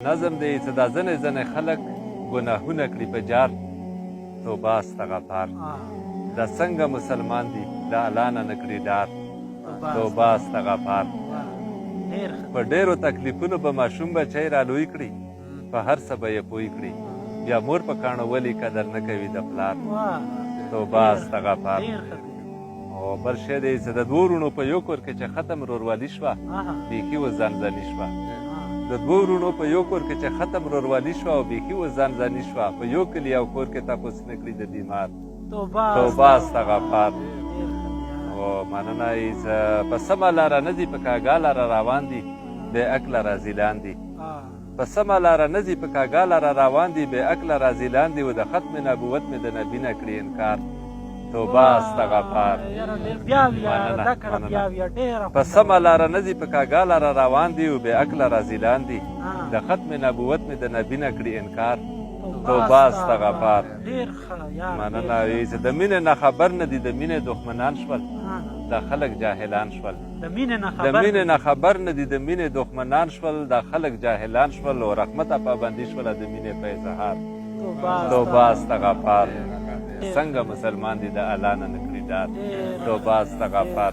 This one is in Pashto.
نظم دی چې دا ځنې خلک ګناهونه کړي په جار توبه استغفار دا څنګه مسلمان دي د الله نه نه کړي ډار توبه استغفار په ډېرو تکلیفونو به ماشوم بچی رالوی کړي په هر څه به یې پوه کړي بیا مور په کاڼو ولې قدر نه کوي د پلار توبه استغفار او بل شی دی چې د دوو وروڼو په یو کور کې چې ختم ورورولي شوه بیخي وځانځاني شوه د دوو وروڼو په یو کور کې چې ختم ورورولي شوه او بیخي وځانځاني شوه په یو کلي او کور کې تپوس نه کړي د بیمار توبه استغفار او مننه یې چې په سمه لاره نه ځي په کاږه لاره روان دي بې عقله راضیلان دي په سمه لاره نه ځي په کاږه لاره روان دي بې عقله راضیلان دي و د ختم نبوت مې د نبي نه کړي انکار توبه استغفار په سمه لاره نه ځي په کاږه لاره روان دي و بې عقله راضیلان دي د ختم نبوت مې د نبي نه کړي انکار توبه استغفار مننه وي چې د مینې نه خبر نه دي د مینې دښمنان شول دا خلک جاهلان شول د مینې نه خبر نه دي د مینې دښمنان شول دا خلک جاهلان شول او رحمته پابندي شوله د مینې په اظهار توبه استغفار څنګه مسلمان دي د الله نه نه کړي ډار توبه استغفار